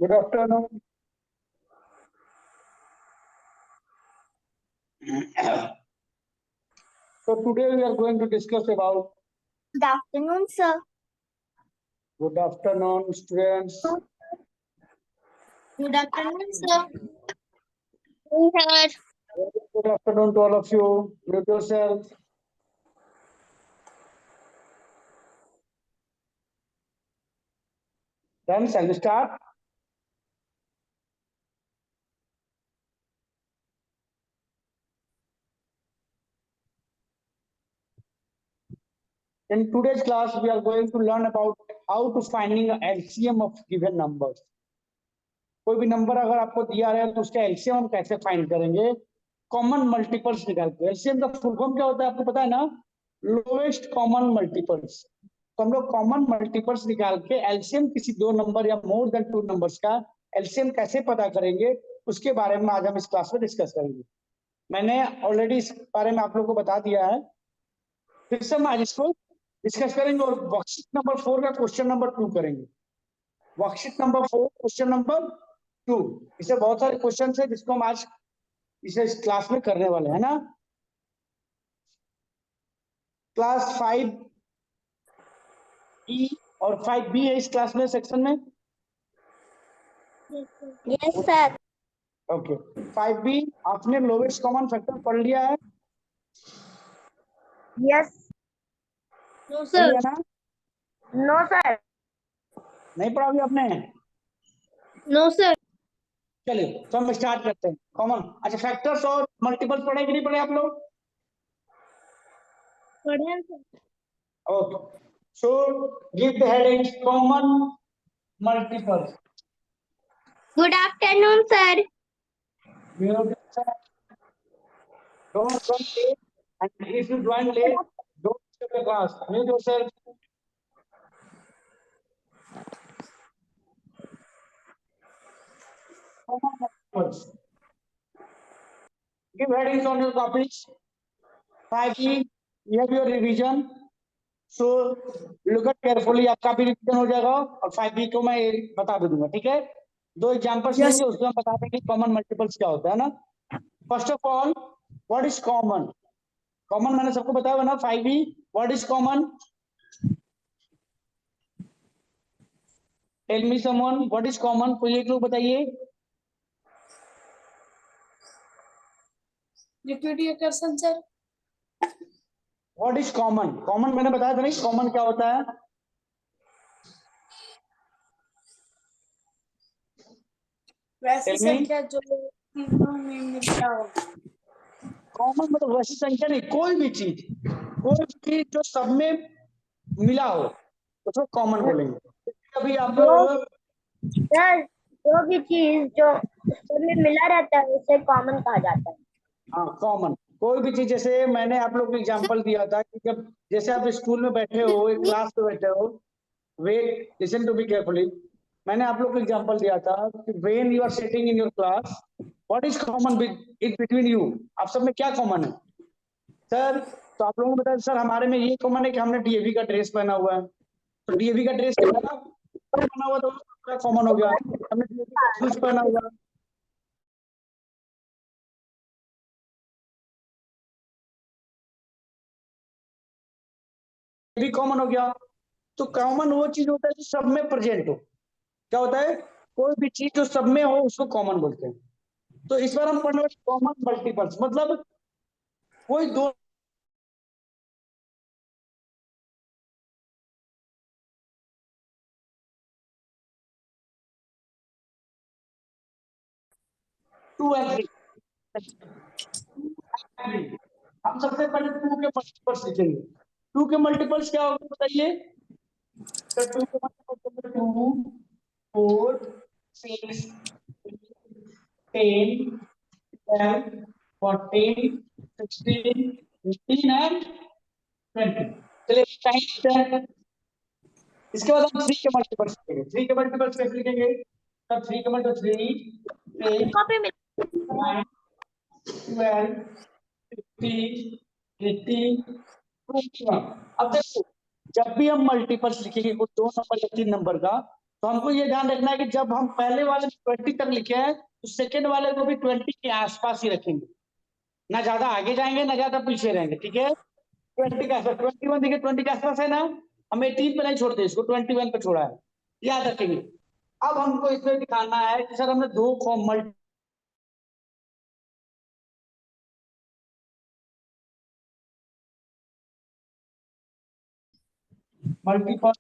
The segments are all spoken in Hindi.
Good afternoon. So today we are going to discuss about. Good afternoon, sir. Good afternoon, students. Good afternoon, sir. Sir. Good afternoon to all of you. Mute yourself. Then shall we start? In today's class, we are going to learn about how to finding a LCM of given numbers. कोई भी नंबर अगर आपको दिया है तो उसका एलसीएम हम कैसे फाइंड करेंगे? कॉमन मल्टीपल्स निकाल के। एलसीएम का फुल फॉर्म क्या होता है आपको पता है ना? Lowest common multiples. तो हम लोग कॉमन मल्टीपल्स निकाल के एलसीएम किसी दो नंबर या मोर देन टू नंबर्स का एलसीएम कैसे पता करेंगे उसके बारे में आज हम इस क्लास में डिस्कस करेंगे। मैंने ऑलरेडी इस बारे में आप लोगों को बता दिया है, फिर से हम आज इसको डिस्कस करेंगे और वर्कशीट नंबर 4 का क्वेश्चन नंबर 2 करेंगे। वर्कशीट नंबर 4 क्वेश्चन नंबर 2, इसे बहुत सारे क्वेश्चन है जिसको हम आज इस क्लास में करने वाले हैं ना। क्लास 5 ई और 5 बी है इस क्लास में सेक्शन में। Yes sir. ओके, 5 बी आपने लोवेस्ट कॉमन फैक्टर पढ़ लिया है? Yes. No sir. No sir. नहीं पढ़ा अभी आपने? No sir. चलिए तो हम स्टार्ट करते हैं। कॉमन, अच्छा फैक्टर्स और मल्टीपल्स पढ़े कि नहीं पढ़े आप लोग? पढ़े sir. Okay, so give the heading common multiples. Good afternoon sir. Don't run late, and if you join late, don't skip the class. Mute yourself. Common multiples. Give headings on your copies. 5E, you have your revision. So look at carefully, आपका भी रिवीजन हो जाएगा और 5B को मैं बता दूंगा, ठीक है? दो एग्जांपल्स लेंगे, उसमें हम बता देंगे कॉमन मल्टीपल्स क्या होता है ना। First of all, what is common? Common मैंने सबको बताया ना 5E, what is common? Tell me someone, what is common? कोई एक लोग बताइए। Repeat your question sir. What is common? Common मैंने बताया था नहीं, कॉमन क्या होता है? वैसी संख्या जो तीनों में मिलता हो। कॉमन मतलब वैसी संख्या नहीं, कोई भी चीज जो सब में मिला हो उसको कॉमन बोलेंगे। अभी आप लोग सर जो भी चीज जो सब में मिला रहता है उसे कॉमन कहा जाता है। हाँ, कॉमन कोई भी चीज। जैसे मैंने आप लोग को एग्जांपल दिया था कि जब जैसे आप स्कूल में बैठे हो, एक क्लास में बैठे हो, wait listen to be carefully. मैंने आप लोग को एग्जांपल दिया था कि when you are sitting in your class, what is common in between you? आप सब में क्या कॉमन है सर? तो आप लोगों ने बताया सर हमारे में ये कॉमन है कि हमने डीएवी का ड्रेस पहना हुआ है। तो डीएवी का ड्रेस पहना हुआ तो क्या कॉमन हो गया? हमने डीएवी का शूज पहना हुआ, भी कॉमन हो गया। तो कॉमन वो चीज होता है जो सब में प्रेजेंट हो। क्या होता है? कोई भी चीज जो सब में हो उसको कॉमन बोलते हैं। तो इस बार हम पढ़ने वाले कॉमन मल्टीपल्स, मतलब कोई दो टू एंड हम सबसे पहले टू के मल्टीपल्स लिखेंगे। टू के मल्टीपल्स क्या होगा बताइए? तो टू के मल्टीपल्स 2, 4, 6, 10, 12, 14, 16, 15 एंड 20। चलिए टाइम। इसके बाद हम 3 के मल्टीपल्स लिखेंगे। 3 के मल्टीपल्स कैसे लिखेंगे? तब 3 के मल्टीपल्स 3, 8, 9, 12, 15, 18, 21। अब देखो, जब भी हम मल्टीपल्स लिखेंगे कोई दो नंबर या तीन नंबर का, तो हमको ये ध्यान रखना है कि जब हम पहले वाले 20 तक लिखे हैं तो सेकेंड वाले को भी 20 के आसपास ही रखेंगे, ना ज्यादा आगे जाएंगे ना ज्यादा पीछे रहेंगे, ठीक है। 20 के आसपास, 21 देखिए 20 के आसपास है ना, हम 18 पे नहीं छोड़ते, इसको 21 पे छोड़ा है, याद रखेंगे। अब हमको इसमें दिखाना है कि सर हमने दो मल्टीपल,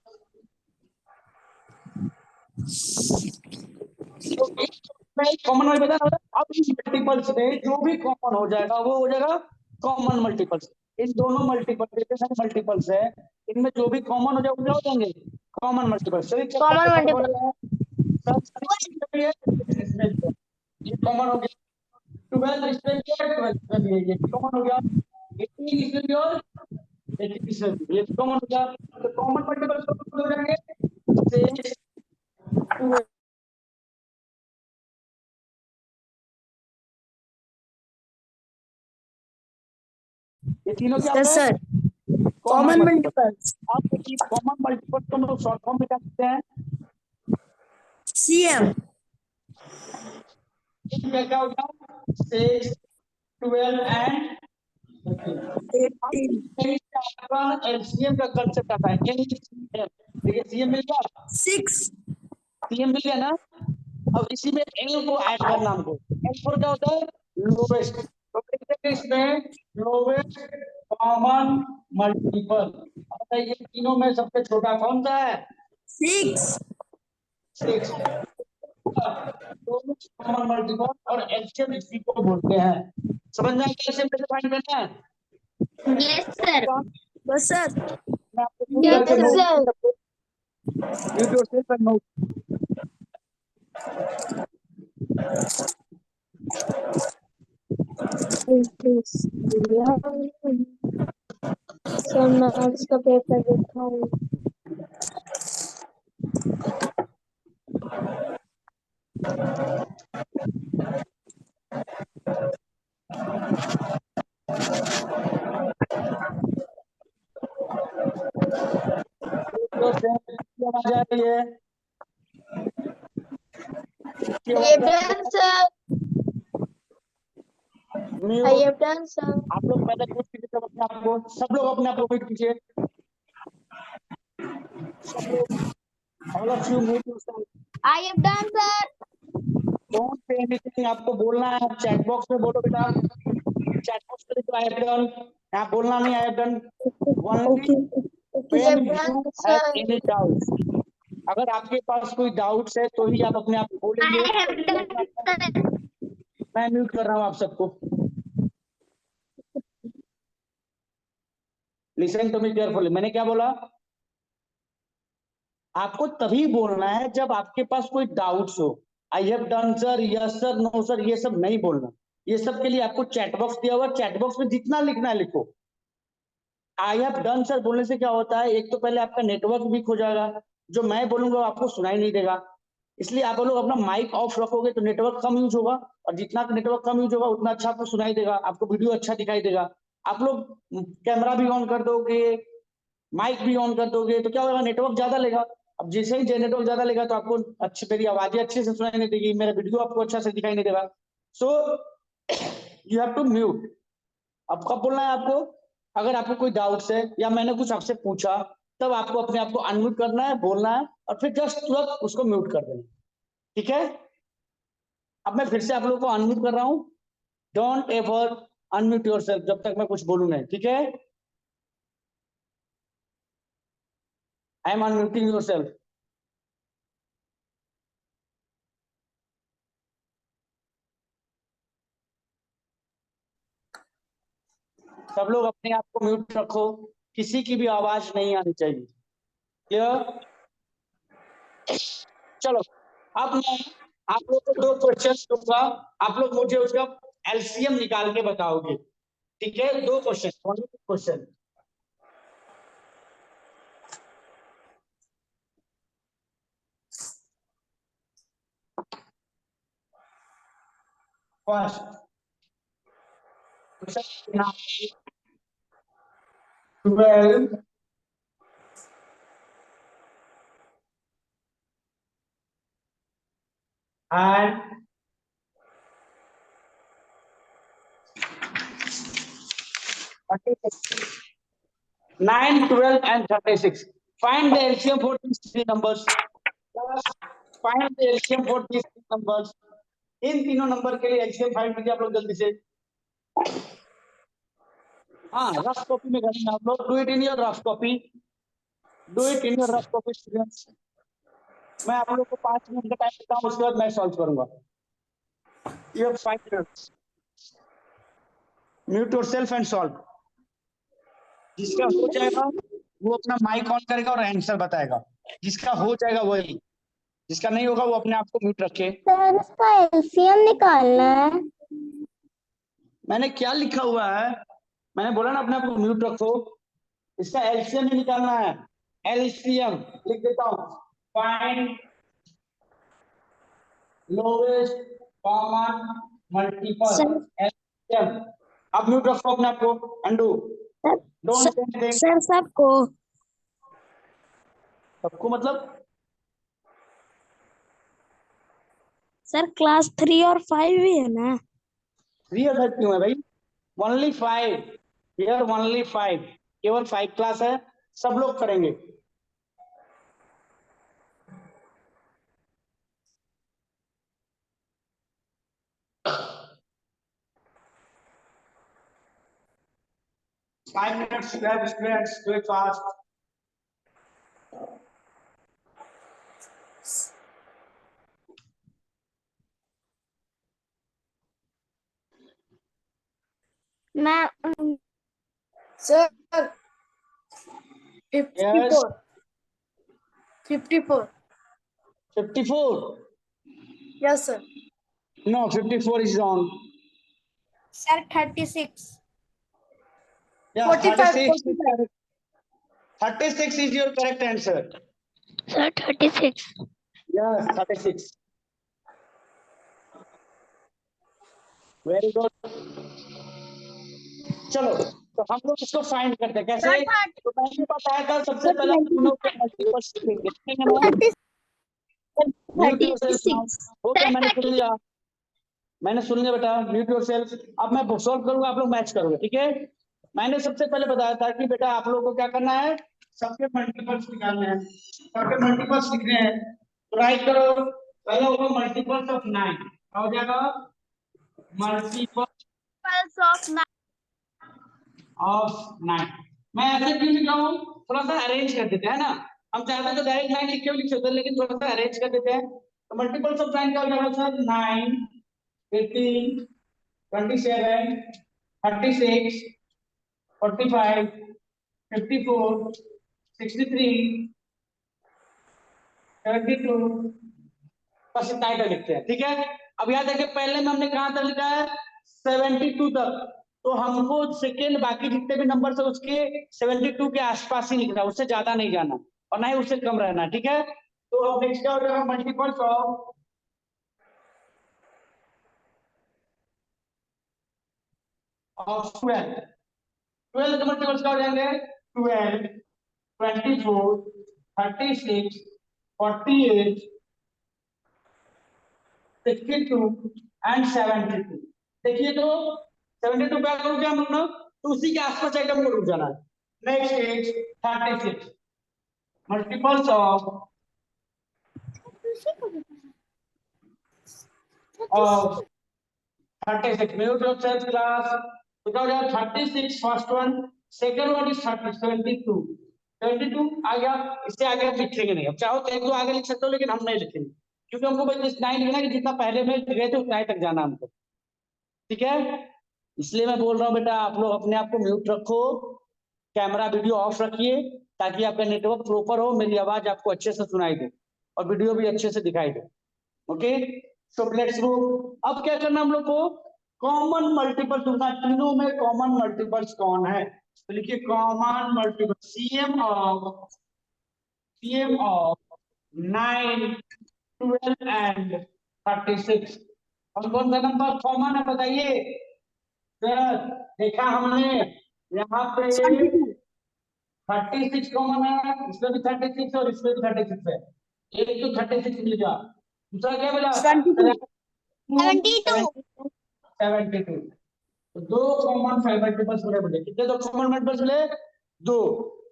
कॉमन मल्टीपल, अब इन मल्टीपल्स में जो भी कॉमन हो जाएगा वो हो जाएगा कॉमन मल्टीपल्स। इन दोनों मल्टीपल्स है, इनमें जो भी कॉमन हो जाए वो क्या हो जाएंगे कॉमन मल्टीपल्स। Common multiple. ये कॉमन हो गया, 12 इसमें भी है, 12 इसमें भी है, ये कॉमन हो गया, 18 इसमें भी और 18 इसमें भी, ये कॉमन हो गया। तो कॉमन मल्टीपल्स हो जाएंगे 6, 12, ये तीनों क्या यस होता है sir, common common multiple. Multiples. आप देखिए कॉमन मल्टीपल को हम लोग शॉर्ट फॉर्म में क्या कहते हैं, CM। क्या हो गया 6, 12 एंड 18। एलसीएम का कंसेप्ट आता है, देखिए सीएम मिल गया, 6। सीएम मिल गया ना। अब इसी में एल को ऐड करना हमको, एल फोर क्या होता है लोवेस्ट, तो इसमें लोवेस्ट कॉमन मल्टीपल, ये तीनों में सबसे छोटा कौन सा है 6। 6। कॉमन मल्टीपल और एलसीएम इसी को बोलते हैं, समझ में आया कैसे फाइंड करना है। Yes sir. बस सर। मैं आपको खुद यस करके note sir. Mute yourself and note. Sir maths का पेपर देखा हूँ। आवाज आ रही है, I have done sir. I have done sir. आप लोग पहले म्यूट कीजिए, सब अपने आप को, सब लोग अपने आप को म्यूट कीजिए, सब लोग, all of you mute yourself, I have done sir. Don't say anything, आपको बोलना है, आप चैट बॉक्स में बोलो बेटा, चैट बॉक्स में लिखो आई हैव डन, आप बोलना नहीं आई have done, only I when have you done have sir. Any doubts, अगर आपके पास कोई डाउट्स है तो ही आप अपने आप को बोलेंगे। I have done sir. मैं म्यूट कर रहा हूँ आप सबको, लिसन टू मी केयरफुली, मैंने क्या बोला, आपको तभी बोलना है जब आपके पास कोई डाउट्स हो, I have done sir, yes sir, no sir, ये सब नहीं बोलना, ये सब के लिए आपको चैट बॉक्स दिया हुआ, चैट बॉक्स में जितना लिखना है लिखो। आई हैव डन सर बोलने से क्या होता है, एक तो पहले आपका नेटवर्क वीक हो जाएगा, जो मैं बोलूंगा आपको सुनाई नहीं देगा, इसलिए आप लोग अपना माइक ऑफ रखोगे तो नेटवर्क कम यूज होगा, और जितना नेटवर्क कम यूज होगा उतना अच्छा आपको सुनाई देगा, आपको वीडियो अच्छा दिखाई देगा। आप लोग कैमरा भी ऑन कर दोगे, माइक भी ऑन कर दोगे तो क्या होगा नेटवर्क ज्यादा लेगा, अब जैसे ही नेटवर्क ज्यादा लेगा तो आपको अच्छी मेरी आवाजें अच्छे से सुनाई नहीं देगी, मेरा वीडियो आपको अच्छा से दिखाई नहीं देगा। So you have to mute. अब कब बोलना है आपको, अगर आपको कोई डाउट्स है या मैंने कुछ आपसे पूछा तब आपको अपने आप को अनम्यूट करना है, बोलना है, और फिर जस्ट तुरंत उसको म्यूट कर देना, ठीक है। अब मैं फिर से आप लोगों को अनम्यूट कर रहा हूं, डोंट एवर अनम्यूट योरसेल्फ जब तक मैं कुछ बोलूं नहीं, ठीक है। I am unmuting yourself. सब लोग अपने आप को म्यूट रखो, किसी की भी आवाज नहीं आनी चाहिए, क्लियर। चलो अब मैं आप लोग को दो क्वेश्चन दूंगा, आप लोग मुझे उसका एलसीएम निकाल के बताओगे, ठीक है। दो question, first 12 and 36. 9, 12 and 36. Find the LCM for these three numbers. Find the LCM for these three numbers. इन तीनों नंबर के लिए LCM फाइंड कीजिए आप लोग जल्दी से. हाँ, रफ कॉपी में करेंगे आप लोग. Do it in your rough copy. Do it in your rough copy students. मैं आप लोग को 5 मिनट का टाइम देता हूँ, उसके बाद मैं सॉल्व करूंगा. You have 5 minutes. Mute yourself and solve. जिसका हो जाएगा वो अपना माइक ऑन करेगा और आंसर बताएगा. जिसका हो जाएगा वही, जिसका नहीं होगा वो अपने आप को म्यूट रखे. सर इसका एलसीएम निकालना है. मैंने क्या लिखा हुआ है? मैंने बोला ना अपने आप को म्यूट रखो. इसका एलसीएम ही निकालना है. एलसीएम लिख देता हूं. Find lowest common multiple. LCM. अब म्यूट रखो अपने आप को. Undo. Don't say anything. Sir सबको. सबको मतलब सर क्लास 3 और 5 भी है ना. 3 और 5 क्यों है भाई? ओनली 5. Here only 5. केवल 5 क्लास है. सब लोग करेंगे. Five minutes left, students. Do it fast. मैं Sir, Yes. 54. 54. Yes, sir. No, 54 is wrong. Sir, 36. Yeah, 45, 36 is 45. correct. 36 is your correct answer. Sir 36. Yes, 36. Very good. चलो, तो हम लोग इसको फाइंड करते हैं. कैसे? तो मैंने बताया था सबसे पहले तीनों के मल्टीपल्स लिखेंगे. ठीक है ना? Mute yourself now. Okay, मैंने सुन लिया. मैंने सुन लिया बेटा. Mute yourself. अब मैं सॉल्व करूंगा, आप लोग मैच करोगे. ठीक है? मैंने सबसे पहले बताया था कि बेटा आप लोगों को क्या करना है? सबके मल्टीपल्स निकालने हैं. सबके मल्टीपल्स लिखने हैं. तो राइट करो. पहला होगा मल्टीपल्स ऑफ 9. क्या हो जाएगा? Multiples of 9. मैं ऐसे क्यों लिख रहा हूँ? थोड़ा सा अरेंज कर देते हैं ना. हम चाहते तो डायरेक्ट 9 लिख के भी लिख सकते हैं, लेकिन थोड़ा सा अरेंज कर देते हैं. तो मल्टीपल्स ऑफ 9 का हो जाएगा सर 9, 18, 27, 36, 45, 54, 63, 72. बस इतना ही लिखते हैं. ठीक है? अब याद रखिए पहले में हमने कहां तक लिखा है? 72 तक. तो हमको सेकेंड बाकी जितने भी नंबर है उसके 72 के आसपास ही लिखना है. उससे ज्यादा नहीं जाना और ना ही उससे कम रहना. ठीक है? तो अब नेक्स्ट क्या हो जाएगा? Multiples of 12. 12 के मल्टीपल्स क्या हो जाएंगे? 12, 24, 36, 48, 62 एंड 72. देखिए तो 72 पे करो क्या हम लोग? तो उसी के आसपास एकदम को रुक जाना है. Next is 36. Multiples of 36. Mute yourself class. तो क्या हो जाएगा? 36 first one. Second one is 72. 72 आ गया. इससे आगे हम लिखेंगे नहीं. अब चाहो तो एक दो आगे लिख सकते हो, लेकिन हम नहीं लिखेंगे क्योंकि हमको बस इतना ही लिखना है कि जितना पहले में गए थे उतना ही तक जाना हमको. ठीक है? इसलिए मैं बोल रहा हूँ बेटा आप लोग अपने आप को म्यूट रखो. कैमरा वीडियो ऑफ रखिए ताकि आपका नेटवर्क प्रॉपर हो, मेरी आवाज आपको अच्छे से सुनाई दे और वीडियो भी अच्छे से दिखाई दे. Okay, so let's go. अब क्या करना हम लोग को? कॉमन मल्टीपल ढूंढना. तीनों में कॉमन मल्टीपल्स कौन है? तो लिखिए common multiple. CM of 9, 12 and 36. और कौन सा नंबर कॉमन है बताइए सर? देखा हमने यहाँ पे 36 कॉमन है. इसमें भी 36 और इसमें भी 36 है. एक तो 36 मिल गया. दूसरा क्या बचा? 72. 72। तो दो कॉमन फाइव मल्टीपल्स बचे। कितने दो कॉमन मल्टीपल्स मिले? दो।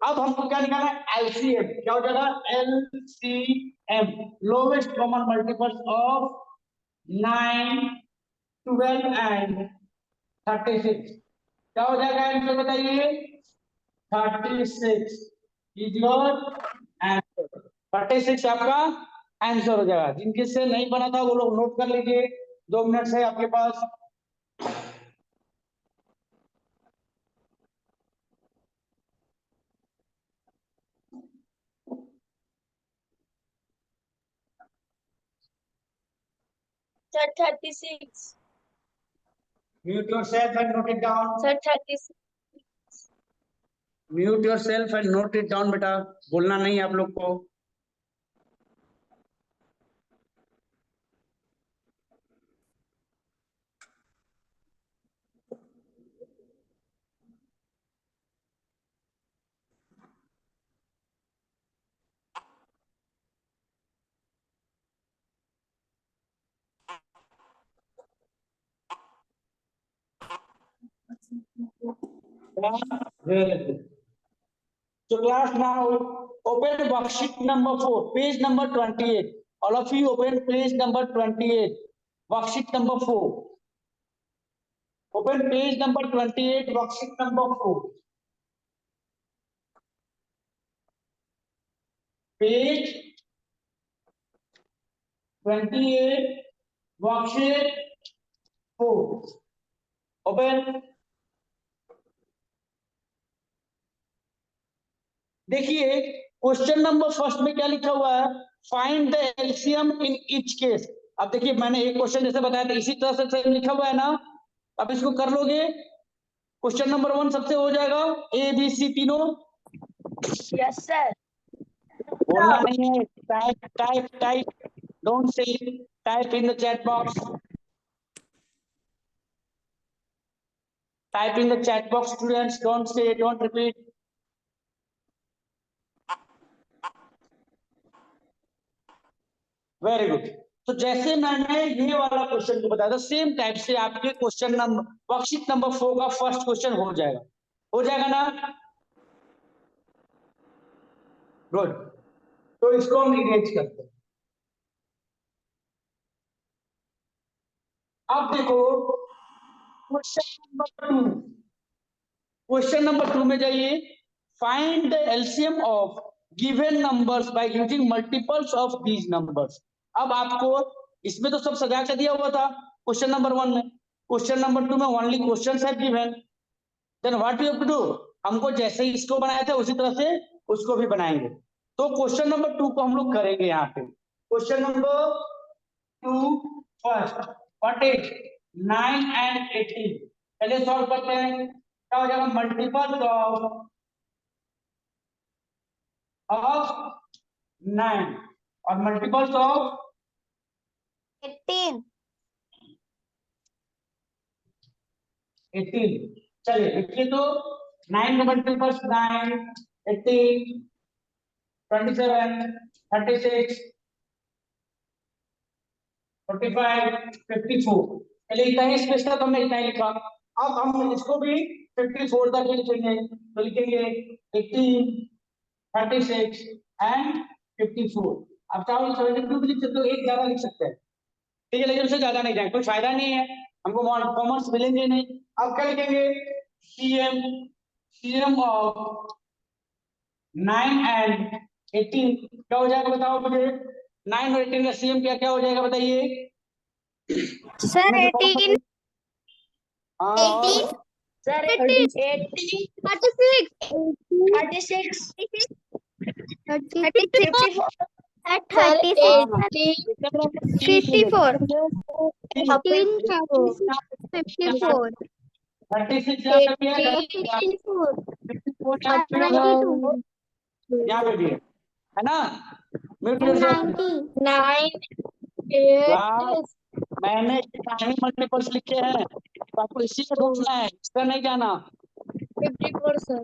अब हमको क्या निकालना है? एलसीएम। क्या हो जाएगा? LCM, lowest common multiples of 9, 12 and 36। क्या हो जाएगा आंसर बताइए? 36 इज योर आंसर। 36 आपका आंसर हो जाएगा। जिनके से नहीं बना था वो लोग नोट कर लीजिए, 2 मिनट से आपके पास। Sir, 36. Mute yourself and note it down. Sir, 36. Mute your self and note it down. बेटा बोलना नहीं है आप लोग को। Very good. So class now open worksheet number 4, page number 28. All of you open page number 28, worksheet number 4. Open page number 28, worksheet number 4. Page 28, worksheet 4. Open. देखिए क्वेश्चन नंबर फर्स्ट में क्या लिखा हुआ है? Find the LCM in each case. अब देखिए मैंने एक क्वेश्चन जैसे बताया था इसी तरह से लिखा हुआ है ना। अब इसको कर लोगे। क्वेश्चन नंबर 1 सबसे हो जाएगा ए बी सी तीनों। Yes, sir. बोलना नहीं है। Type type type, don't say, type in the chat box. Type in the chat box students, don't say, don't repeat. Very good. तो जैसे मैंने ये वाला क्वेश्चन को बताया था सेम टाइप से आपके क्वेश्चन नंबर वर्कशीट नंबर 4 का फर्स्ट क्वेश्चन हो जाएगा। हो जाएगा ना? गुड। तो इसको हम इरेज करते हैं। अब देखो क्वेश्चन नंबर 2। क्वेश्चन नंबर 2 में जाइए। Find the LCM of given numbers by using multiples of these numbers. अब आपको इसमें तो सब सजा के दिया हुआ था क्वेश्चन नंबर 1 में। क्वेश्चन नंबर 2 में only questions have given. Then what you have to do? हमको जैसे ही इसको बनाया था उसी तरह से उसको भी बनाएंगे। तो क्वेश्चन नंबर 2 को हम लोग करेंगे यहाँ पे। Question number 2 first, what is 9 and 18? पहले सॉल्व करते हैं। क्या हो जाएगा? मल्टीपल ऑफ 9 और मल्टीपल्स ऑफ 18. 18। चलिए देखिए तो 9 का मल्टीपल्स 9, 18, 27, 36, 45, 54। चलिए इतना ही स्पेस था तो हमने इतना ही लिखा। अब हम इसको भी 54 तक लिखेंगे। तो लिखेंगे 18, 36 एंड 54। अब चाहो 72 भी लिख सकते हो, एक ज्यादा लिख सकते हैं, ठीक है, लेकिन उससे ज्यादा नहीं जाए, कोई फायदा नहीं है, हमको कॉमर्स मिलेंगे नहीं। अब क्या लिखेंगे? सीएम, सीएम ऑफ 9 एंड 18 क्या हो जाएगा बताओ मुझे? 9 और 18 का सीएम क्या क्या हो जाएगा बताइए? Sir, 18. हाँ, 18. Sir, 36. 36. 54. 54. 36 यहाँ पे भी है ना? Mute yourself. 9. मैंने कितने मल्टीपल्स लिखे हैं तो आपको इसी को ढूंढना है, इसका नहीं जाना, 54, sir.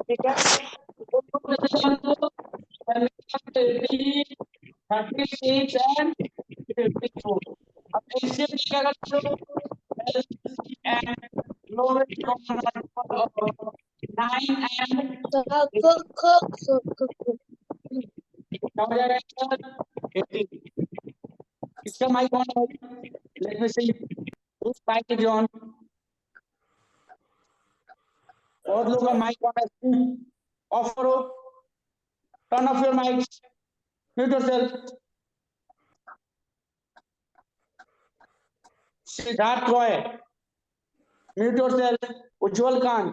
ठीक है? 36 एंड 54. अब LCM क्या करते हो? LCM lowest common multiple of 9 and 18. इसका माइक ऑन है. Let me see. Whose mic is on? और लोगों का माइक ऑन है. ऑफ करो. Turn off your mics. Mute yourself. Siddharth Roy. Mute yourself. Ujjwal Khan.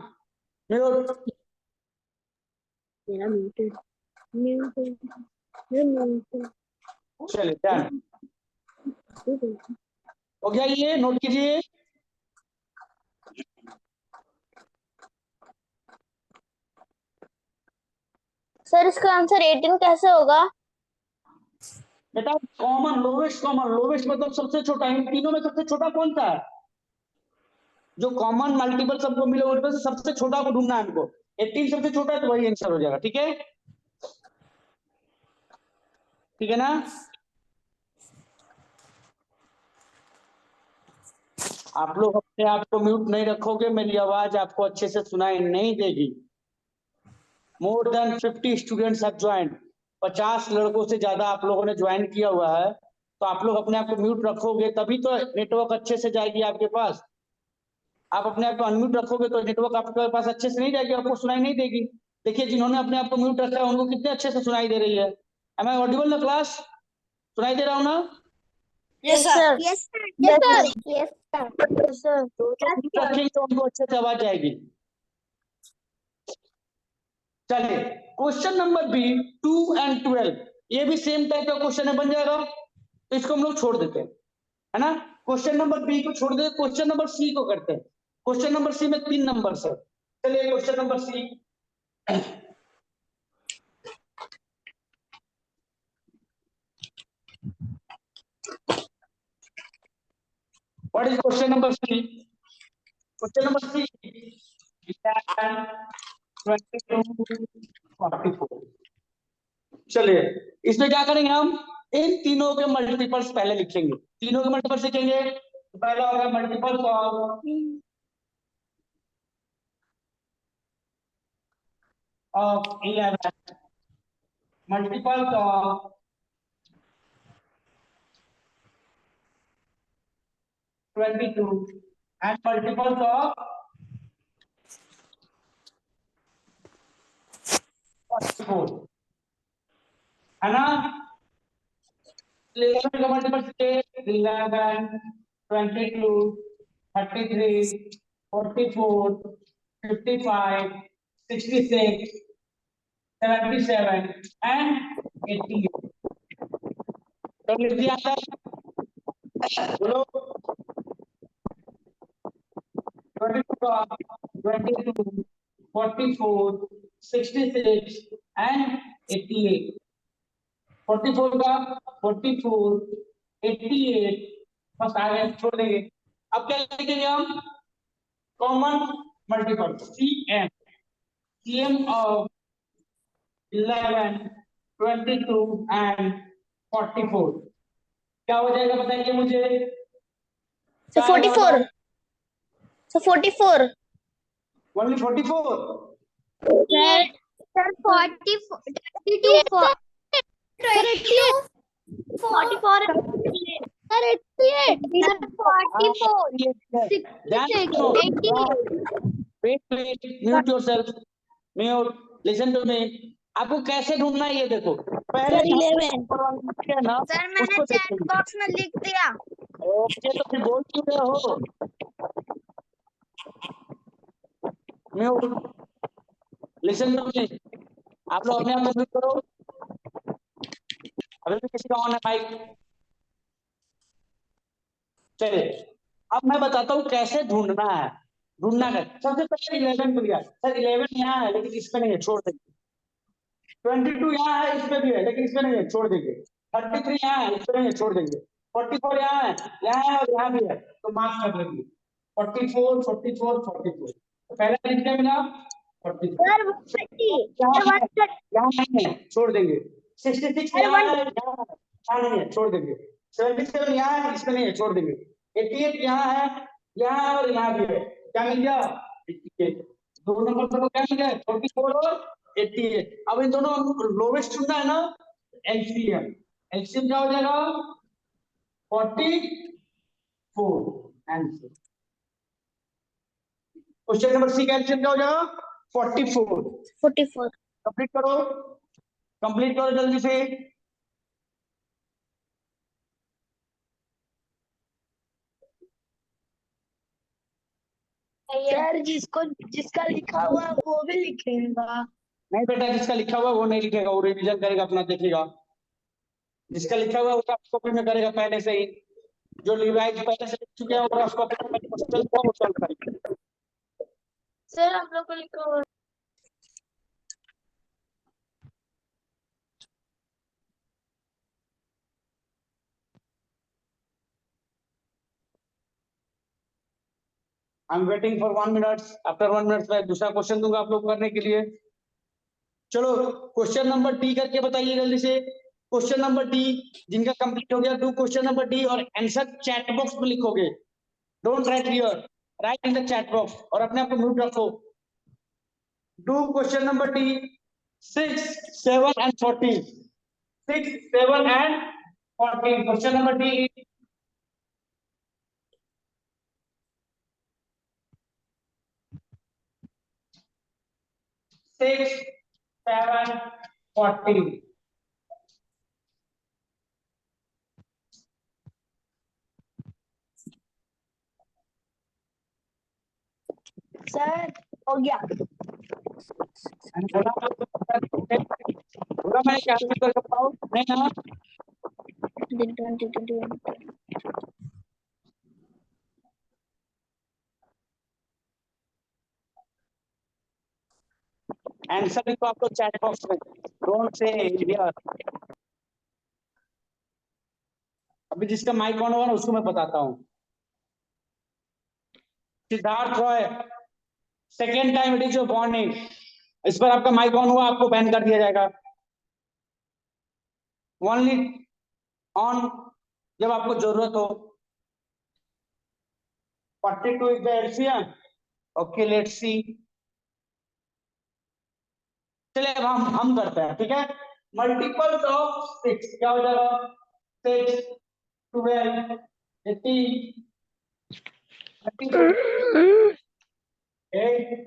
Mute. मेरा म्यूटेड म्यूटेड म्यूटेड चलिए डन. हो गया ये. नोट कीजिए. सर इसका आंसर 18 कैसे होगा? बेटा कॉमन लोवेस्ट मतलब सबसे छोटा. इन तीनों में सबसे छोटा कौन सा है? जो कॉमन मल्टीपल सबको मिले उसमें से सबसे छोटा को ढूंढना है हमको. 18 सबसे छोटा है तो वही आंसर हो जाएगा. ठीक है, ठीक है ना? आप लोग अपने आप को म्यूट नहीं रखोगे, मेरी आवाज आपको अच्छे से सुनाई नहीं देगी. More than 50 students have joined. 50 लड़कों से ज्यादा आप लोगों ने ज्वाइन किया हुआ है. तो आप लोग अपने आप को म्यूट रखोगे तभी तो नेटवर्क अच्छे से जाएगी आपके पास. आप अपने आप को अनम्यूट रखोगे तो नेटवर्क आपके पास अच्छे से नहीं जाएगी, आपको सुनाई नहीं देगी. देखिए जिन्होंने अपने आप को म्यूट रखा है उनको कितने अच्छे से सुनाई दे रही है. एम आई ऑडिबल ना क्लास? सुनाई दे रहा हूँ ना? Yes, sir. Yes sir yes sir yes sir तो रखेंगे तो उनको अच्छे से आवाज आएगी. चलिए क्वेश्चन नंबर बी 2 and 12. ये भी सेम टाइप का क्वेश्चन है, बन जाएगा. तो इसको हम लोग छोड़ देते हैं, है ना. क्वेश्चन नंबर बी को छोड़ देते, क्वेश्चन नंबर सी को करते हैं. क्वेश्चन नंबर सी में 3 नंबर है. चलिए question number C. What is question number C? Question number C 2244. चलिए इसमें क्या करेंगे हम? इन तीनों के मल्टीपल्स पहले लिखेंगे. तीनों के मल्टीपल्स लिखेंगे. तो पहला होगा multiples of 11, multiples of 22 and multiples of 44. है ना? 11 का मल्टीपल 11, 22, 33, 44, 55, 66, 77 and 88. तो लिख दिया था. बोलो 22, 44, 66 and 88. 44 का 44, 88 बस आगे छोड़ देंगे. अब क्या लिखेंगे हम? Common multiple CM. CM of 11, 22 and 44 क्या हो जाएगा बताइए मुझे? Sir 44 sir 44 only 44. Sir 44 32 44 sir 44 Wait, please, mute yourself. Mute. Listen to me. आपको कैसे ढूंढना है ये देखो. पहले 11 ना सर मैंने चैट बॉक्स में लिख दिया. ओके तो फिर बोल क्यों रहे हो? म्यूट. Listen to me. आप लोग अपने आप म्यूट करो. अभी भी किसी का ऑन है माइक? चलिए अब मैं बताता हूँ कैसे ढूंढना है. ढूंढना है सबसे पहले 11 को लिया. सर 11 यहाँ है लेकिन इस पे नहीं है, छोड़ देंगे. 22 यहाँ है, इस पे भी है लेकिन इस पे नहीं है, छोड़ देंगे. 33 यहाँ है, इस पे नहीं है, छोड़ देंगे. 44 यहाँ है और यहाँ भी है तो मार्क कर लेंगे. 44, 44, 44. तो पहला कितना मिला? 44. यहाँ नहीं है, छोड़ देंगे. 66 यहाँ है, यहाँ नहीं है, छोड़ देंगे. 77 यहाँ है, इसमें नहीं है, छोड़ देंगे। 88 यहाँ है और यहाँ भी है। क्या मिल गया? 88। दो नंबर को क्या मिल गया? 44 और 88। अब इन दोनों लोवेस्ट चुनना है ना, एलसीएम। एलसीएम क्या हो जाएगा? 44 आंसर। क्वेश्चन नंबर सी का एलसीएम क्या हो जाएगा? 44। 44। कंप्लीट करो जल्दी से। सर जिसका लिखा हुआ है वो भी लिखेगा। नहीं बेटा, जिसका लिखा हुआ है वो नहीं लिखेगा, वो रिवीजन करेगा, अपना देखेगा। जिसका लिखा हुआ है वो रफ कॉपी में करेगा पहले से ही। जो रिवाइज पहले से लिख चुके हैं वो रफ कॉपी में क्वेश्चन को वो सॉल्व करेंगे। सर हम लोग को लिखा हुआ I am waiting for 1 minute. After 1 minute मैं दूसरा क्वेश्चन दूंगा आप लोग करने के लिए। चलो क्वेश्चन नंबर डी करके बताइए जल्दी से। क्वेश्चन नंबर डी जिनका कंप्लीट हो गया, डू क्वेश्चन नंबर डी और आंसर चैट बॉक्स में लिखोगे। Don't write here, right in the chat box और अपने आप को म्यूट रखो। Do question number D 6, 7 and 14। 6, 7 and 14 question number D. 6, 7, 14। Sir हो गया। बोला मैं क्या कर सकता हूँ? नहीं ना? 2021। आंसर लिखो आप लोग चैट बॉक्स में। Don't say here. अभी जिसका माइक ऑन होगा ना उसको मैं बताता हूँ। Siddharth Roy, second time it is your warning. इस पर आपका माइक ऑन हुआ, आपको बैन कर दिया जाएगा। ओनली ऑन जब आपको जरूरत हो। 42 is the LCM. Okay let's see. चलिए अब हम करते हैं, ठीक है। मल्टीपल्स ऑफ 6 क्या हो जाएगा? 6, 12, 18, 8,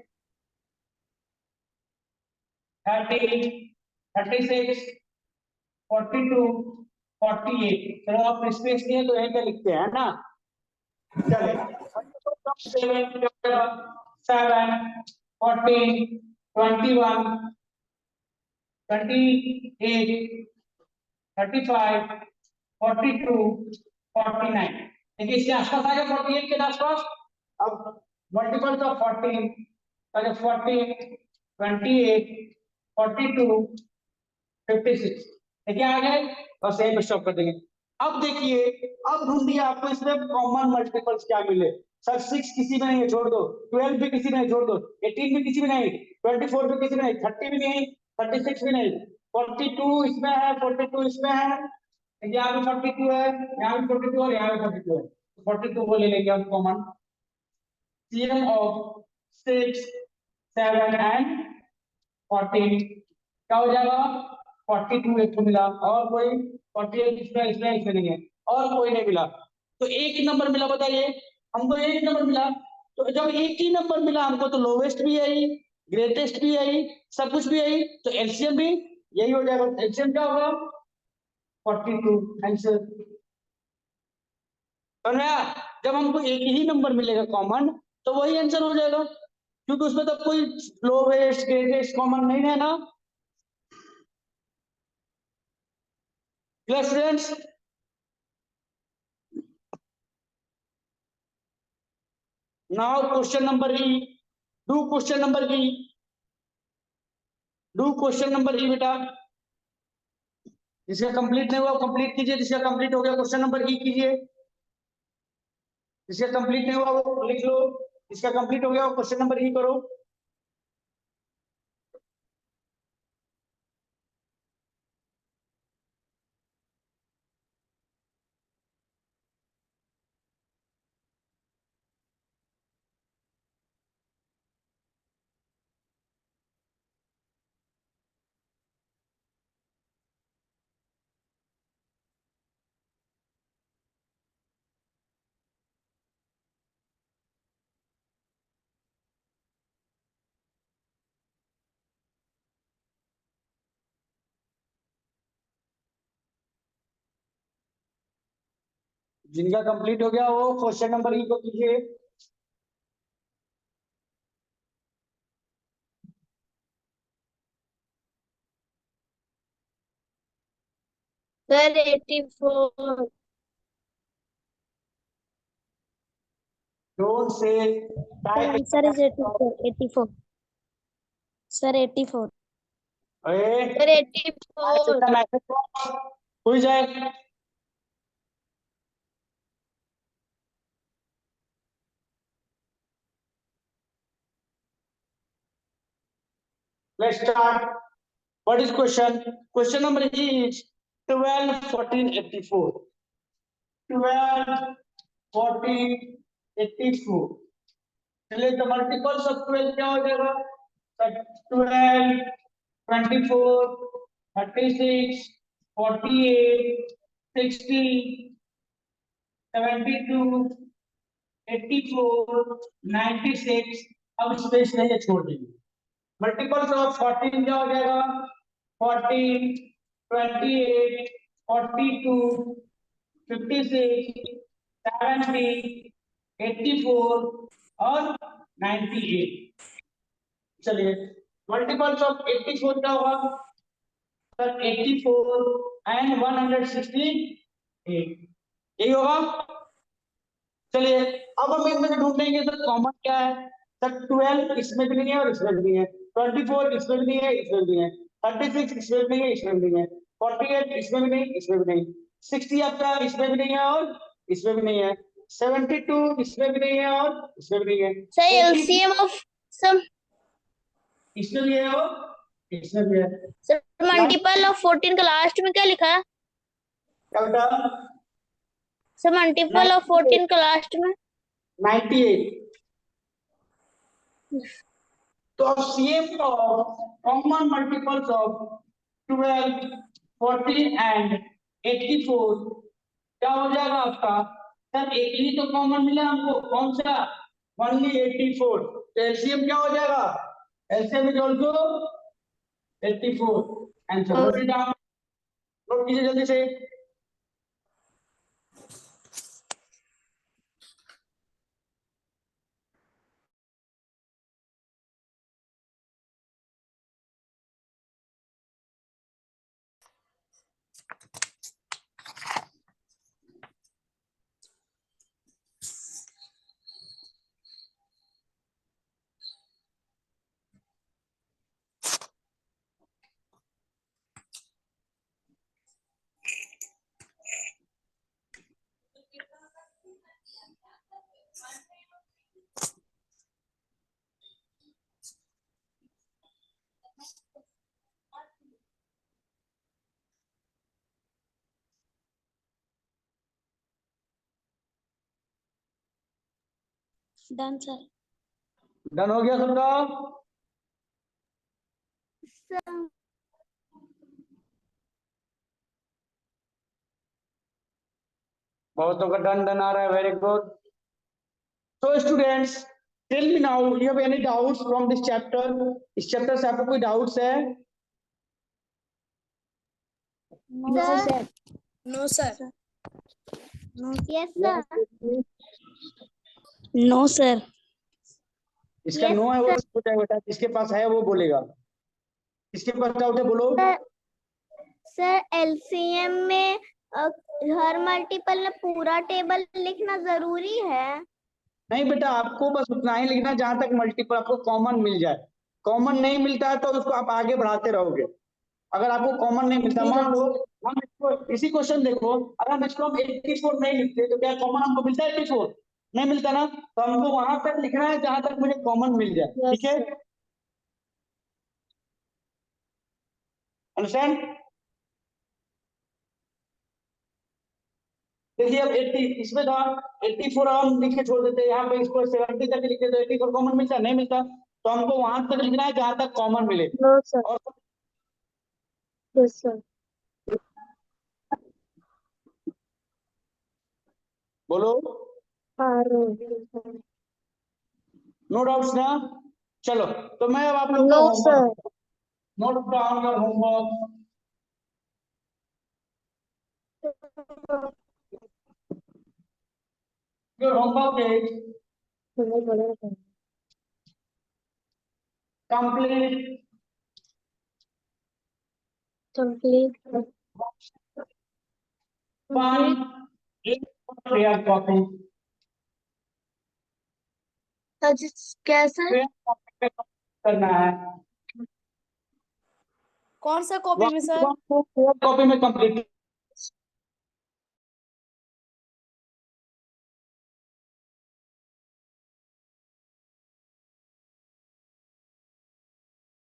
30, 36, 42, 48। चलो आप स्पेस दिए तो यहीं पे लिखते हैं ना। चले 7, 14, 21, 28, 35, 42, 49। देखिए इसके आसपास आ गया 48 के आसपास। अब मल्टीपल्स ऑफ 14 अगर 14, 28, 42, 56। देखिए आ गए, बस यहीं पे स्टॉप कर देंगे। अब देखिए, अब ढूंढिए आपको इसमें कॉमन मल्टीपल्स क्या मिले। सर 6 किसी में नहीं है, छोड़ दो। 12 भी किसी में नहीं, छोड़ दो। 18 भी किसी में नहीं। 24 भी किसी में नहीं। 30 भी नहीं। 36 भी नहीं। 42 इसमें है, 42 इसमें है। यहाँ भी 42 है, यहाँ भी 42 और यहाँ भी 42 है। 42 को ले लेंगे हम कॉमन। सीएम ऑफ 6, 7 and 14 क्या हो जाएगा? 42 एक तो मिला, और कोई 48 इसमें नहीं है, और कोई नहीं मिला। तो एक ही नंबर मिला, बताइए। हमको एक नंबर मिला। तो जब एक ही नंबर मिला हमको, तो लोवेस्ट भी यही, ग्रेटेस्ट भी यही, सब कुछ भी यही, तो एलसीएम भी यही हो जाएगा। एलसीएम क्या होगा? 42 आंसर। जब हमको एक ही नंबर मिलेगा कॉमन, तो वही आंसर हो जाएगा, क्योंकि उसमें तो कोई लोवेस्ट ग्रेटेस्ट कॉमन नहीं है ना। Students, now question number E. Do question number E. Do question number ई बेटा। जिसका कंप्लीट नहीं हुआ कंप्लीट कीजिए, जिसका कंप्लीट हो गया क्वेश्चन नंबर ई कीजिए। जिसका कंप्लीट नहीं हुआ वो लिख लो, जिसका कंप्लीट हो गया वो क्वेश्चन नंबर ई करो। जिनका कंप्लीट हो गया वो क्वेश्चन नंबर ई को कीजिए। Sir 84। Don't say answer is 84। 84 sir 84। Sir 84। हो जाए। Let's start. What is question? Question number is 12, 14, 84. 12, 14, 84. चलिए तो मल्टीपल्स ऑफ 12 क्या हो जाएगा? 12, 24, 36, 48, 60, 72, 84, 96। अब स्पेस नहीं है, छोड़ दीजिए। मल्टीपल्स ऑफ 14 क्या हो जाएगा? 14, 28, 42, 56, 70, 84 और 98। चलिए मल्टीपल्स ऑफ 84 क्या होगा? सर 84 एंड 168 यही होगा। चलिए अब हम इनमें से ढूंढेंगे सर कॉमन क्या है। सर 12 इसमें भी नहीं है और इसमें भी नहीं है, 24 इसमें भी नहीं है, इसमें भी नहीं है, 36 इसमें भी नहीं है, इसमें भी नहीं है, 48 इसमें भी नहीं, इसमें भी नहीं, 60 आपका इसमें भी नहीं है और इसमें भी नहीं है, 72 इसमें भी नहीं है और इसमें भी नहीं है, सर 80 एलसीएम ऑफ सम इसमें भी है और इसमें भी है। सर मल्टीपल ऑफ 14 का लास्ट में क्या लिखा है? क्या बेटा? सर मल्टीपल ऑफ 14 का लास्ट में 98। तो अब CM of common multiples of 12, 14 and 84 क्या हो जाएगा आपका? सर एक ही तो कॉमन मिला हमको, कौन सा? ओनली 84। तो एलसीएम क्या हो जाएगा? LCM is also 84। Answer note it down, note कीजिए जल्दी से। Done sir. डन हो गया सबका? बहुतों का डन डन आ रहा है, very good. So students, tell me now, you have any doubts from this chapter? इस चैप्टर से आपको कोई डाउट्स है? No sir. No, sir. Yes sir. No sir. इसका Yes, नो है वो sir. इसको क्या बेटा, जिसके पास है वो बोलेगा। किसके पास डाउट है बोलो। सर एलसीएम में हर मल्टीपल में पूरा टेबल लिखना जरूरी है? नहीं बेटा, आपको बस उतना ही लिखना जहां तक मल्टीपल आपको कॉमन मिल जाए। कॉमन नहीं मिलता है तो उसको आप आगे बढ़ाते रहोगे। अगर आपको कॉमन नहीं मिलता, मान लो हम इसको इसी क्वेश्चन देखो, अगर हम इसको 84 नहीं लिखते तो क्या कॉमन हमको मिलता है? 84 नहीं मिलता ना, तो हमको वहां तक लिखना है जहां तक मुझे कॉमन मिल जाए। ठीक है, अंडरस्टैंड? देखिए अब 80 इसमें था, 84 हम लिख के छोड़ देते, यहाँ पे इसको 70 तक लिखे तो 84 कॉमन मिलता नहीं मिलता, तो हमको वहां तक लिखना है जहां तक कॉमन मिले। No sir. और यस सर। बोलो, नो डाउट्स ना? चलो तो मैं अब आप लोग नो को sir. Homework, note down your homework. Your homework is complete one prayer copy. कैसे prayer copy पे करना है कौन सा कॉपी में सर? prayer copy में कंप्लीट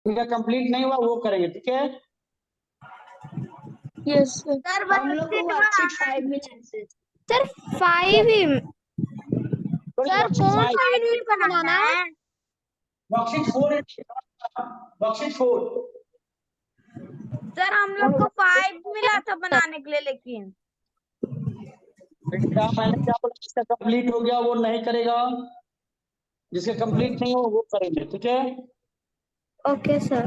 कंप्लीट नहीं हुआ वो करेंगे, ठीक है? यस सर हम लोग को वर्कशीट 5 मिला है। सर 5 ही सर कौन सा वर्कशीट यूनिट बनाना है वर्कशीट 4 वर्कशीट 4 सर हम लोग को 5 मिला था बनाने के लिए लेकिन बेटा मैंने क्या बोला, जिसका कंप्लीट हो गया वो नहीं करेगा, जिसका कंप्लीट नहीं हो वो करेंगे, ठीक है? Okay sir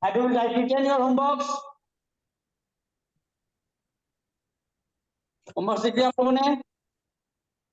Have you written your homeworks? Homework सीख लिया आप लोगों ने?